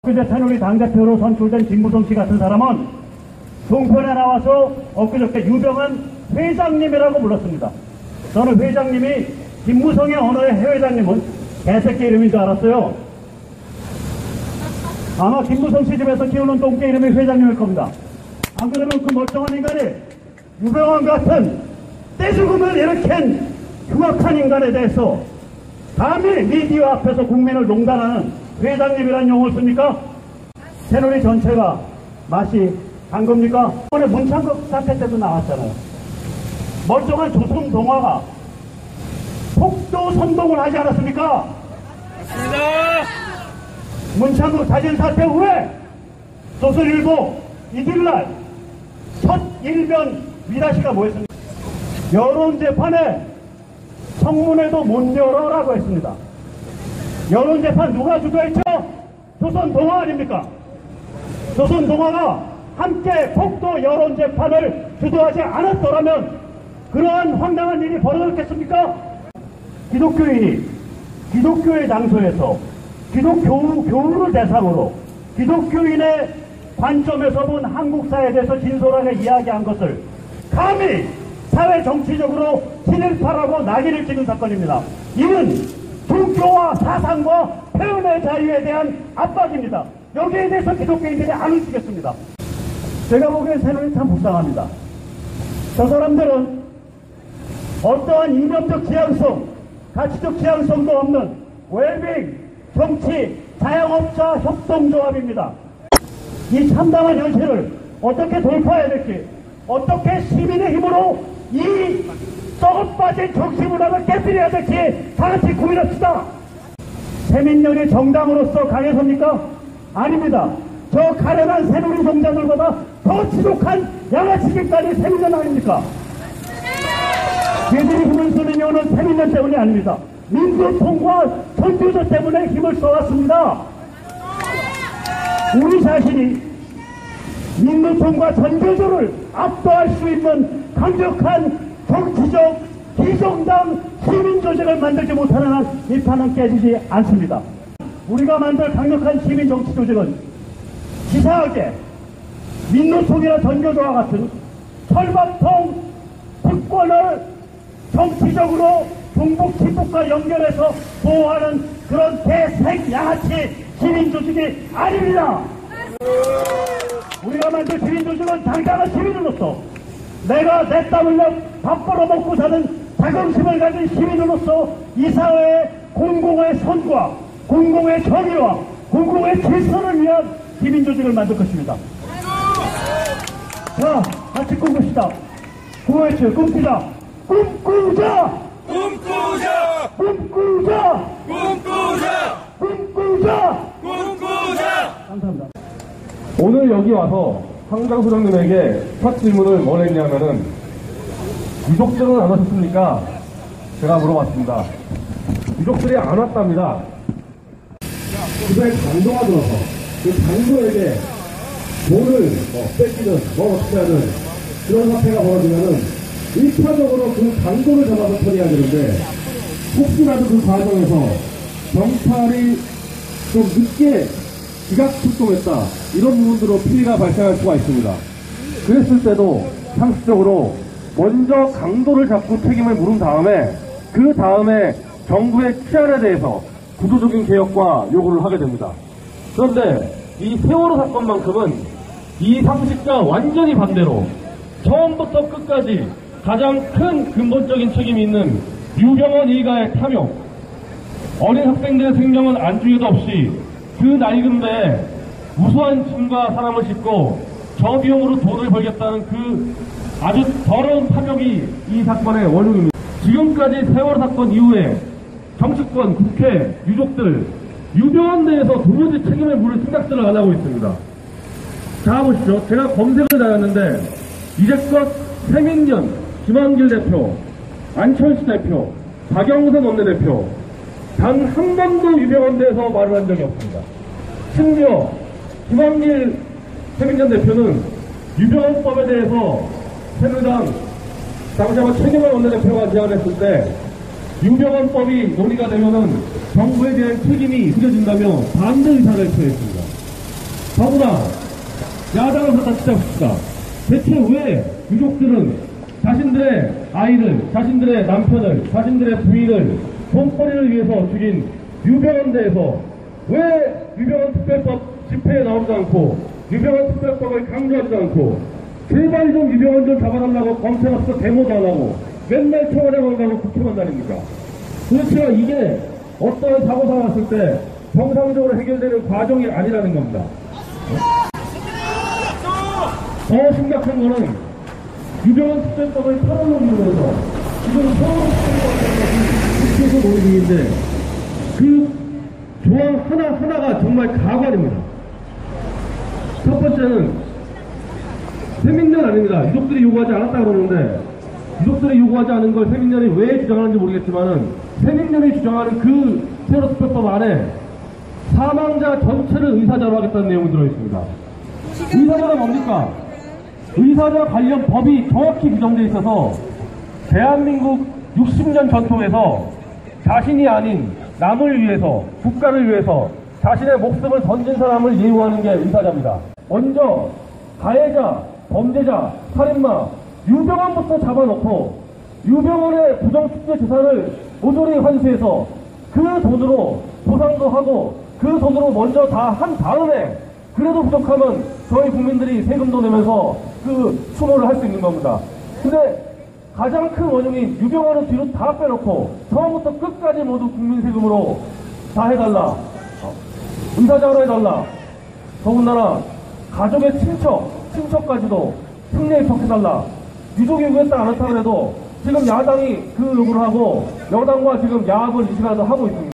엊그제 새누리 당대표로 선출된 김무성 씨 같은 사람은 종편에 나와서 엊그저께 유병한 회장님이라고 불렀습니다. 저는 회장님이 김무성의 언어의 회장님은 개새끼 이름인 줄 알았어요. 아마 김무성 씨 집에서 키우는 똥개 이름이 회장님일 겁니다. 안 그러면 그 멀쩡한 인간이 유병한 같은 떼죽음을 일으킨 흉악한 인간에 대해서 감히 미디어 앞에서 국민을 농단하는 회장님이란 용어를 씁니까? 새누리 전체가 맛이 간 겁니까? 이번에 문창극 사태 때도 나왔잖아요. 멀쩡한 조선 동화가 폭도 선동을 하지 않았습니까? 맞습니다. 문창극 사진 사태 후에 조선일보 이틀날 첫 일면 미라시가 뭐였습니까? 여론재판에 청문회도 못 열어라고 했습니다. 여론재판 누가 주도했죠? 조선동화 아닙니까? 조선동화가 함께 폭도 여론재판을 주도하지 않았더라면 그러한 황당한 일이 벌어졌겠습니까? 기독교인이 기독교의 장소에서 기독교우를 대상으로 기독교인의 관점에서 본 한국사에 대해서 진솔하게 이야기한 것을 감히 사회 정치적으로 친일파라고 낙인을 찍은 사건입니다. 이는 종교와 사상과 표현의 자유에 대한 압박입니다. 여기에 대해서 기독교인들이 안 움직였습니다. 제가 보기엔 새누리 참 불쌍합니다. 저 사람들은 어떠한 이념적 지향성, 가치적 지향성도 없는 웰빙, 정치, 자영업자 협동조합입니다. 이 참담한 현실을 어떻게 돌파해야 될지, 어떻게 시민의 힘으로 이 썩어빠진 정치문화를 깨뜨려야 될지 다같이 고민합시다. 세민연이 정당으로서 강해섭니까? 아닙니다. 저 가련한 새누리 종자들보다 더 지독한 양아치 객단이 세민연 아닙니까? 그들이 힘을 쓰는 이유는 세민연 때문이 아닙니다. 민주통과 선교조 때문에 힘을 써왔습니다. 우리 자신이 민주통과 전교조를 압도할 수 있는 강력한 정치적 비정당 시민조직을 만들지 못하는 한 이 판은 깨지지 않습니다. 우리가 만들 강력한 시민정치조직은 지사하게 민노총이나 전교조와 같은 철밥통 특권을 정치적으로 종북 친북과 연결해서 보호하는 그런 개색 양아치 시민조직이 아닙니다. 우리가 만든 시민조직은 당당한 시민으로서 내가 내 땀 흘려 밥 벌어먹고 사는 자긍심을 가진 시민으로서 이 사회의 공공의 선과 공공의 정의와 공공의 질서를 위한 시민조직을 만들 것입니다. 자, 같이 꿈꿉시다. 구호외쳐 꿈꾸자. 꿈꾸자. 꿈꾸자. 꿈꾸자. 꿈꾸자. 꿈꾸자. 꿈꾸자. 감사합니다. 오늘 여기 와서 황장 소장님에게 첫 질문을 뭘 했냐면은 유족들은 안 오셨습니까? 제가 물어봤습니다. 유족들이 안 왔답니다. 그날 강도가 들어서 그 강도에게 돈을 뺏기는 어떻게 하는 그런 사태가 벌어지면은 1차적으로 그 강도를 잡아서 처리해야 되는데 혹시라도 그 과정에서 경찰이 좀 늦게 기각 출동했다 이런 부분들로 피해가 발생할 수가 있습니다. 그랬을 때도 상식적으로 먼저 강도를 잡고 책임을 물은 다음에 그 다음에 정부의 치안에 대해서 구조적인 개혁과 요구를 하게 됩니다. 그런데 이 세월호 사건만큼은 이 상식과 완전히 반대로 처음부터 끝까지 가장 큰 근본적인 책임이 있는 유병헌 일가의 탐욕, 어린 학생들의 생명은 안중에도 없이 그 낡은데 무수한 짐과 사람을 싣고 저비용으로 돈을 벌겠다는 그 아주 더러운 탐욕이 이 사건의 원흉입니다. 지금까지 세월호 사건 이후에 정치권, 국회, 유족들, 유병헌 내에서 도무지 책임을 물을 생각들을 안 하고 있습니다. 자, 보시죠. 제가 검색을 다녔는데 이제껏 세민연, 김한길 대표, 안철수 대표, 박영선 원내대표 단 한 번도 유병헌 대해서 말을 한 적이 없습니다. 심지어 김한길 세민연 대표는 유병헌법에 대해서 새누리당 당시 아마 최경환 원내대표가 제안했을 때 유병헌법이 논의가 되면은 정부에 대한 책임이 느껴진다며 반대 의사를 표했습니다. 더구나 야당을 갖다 치자봅시다. 대체 왜 유족들은 자신들의 아이를, 자신들의 남편을, 자신들의 부인을 돈벌이를 위해서 죽인 유병헌대에서 왜 유병헌 특별법 집회에 나오지 않고 유병헌 특별법을 강조하지 않고 제발 좀 유병헌 좀 잡아달라고 검찰 앞에서 데모도 안 하고 맨날 청와대만 가고 국회만 다닙니까? 도대체 이게 어떤 사고가 났을 때 정상적으로 해결되는 과정이 아니라는 겁니다. 더 심각한 거는 유병헌 특별법을 털어놓기 위해서 지금 국회에서 논의 중인데 그 조항 하나하나가 정말 가관입니다. 첫 번째는 세민련 아닙니다. 유족들이 요구하지 않았다 그러는데 유족들이 요구하지 않은 걸 세민련이 왜 주장하는지 모르겠지만은 세민련이 주장하는 그 테러특별법 안에 사망자 전체를 의사자로 하겠다는 내용이 들어있습니다. 의사자가 뭡니까? 의사자 관련 법이 정확히 규정되어 있어서 대한민국 60년 전통에서 자신이 아닌 남을 위해서, 국가를 위해서 자신의 목숨을 던진 사람을 예우하는 게 의사자입니다. 먼저 가해자, 범죄자, 살인마 유병헌부터 잡아놓고 유병헌의 부정축제 재산을 모조리 환수해서 그 돈으로 보상도 하고 그 돈으로 먼저 다 한 다음에 그래도 부족하면 저희 국민들이 세금도 내면서 그 추모를 할 수 있는 겁니다. 근데 가장 큰 원흉인 유병헌은 뒤로 다 빼놓고 처음부터 끝까지 모두 국민 세금으로 다 해달라. 의사자로 해달라. 더군다나 가족의 친척까지도 특례 적해달라. 유족이 요구했다 안 했다 그래도 지금 야당이 그 요구를 하고 여당과 지금 야합을 이 시간에도 하고 있습니다.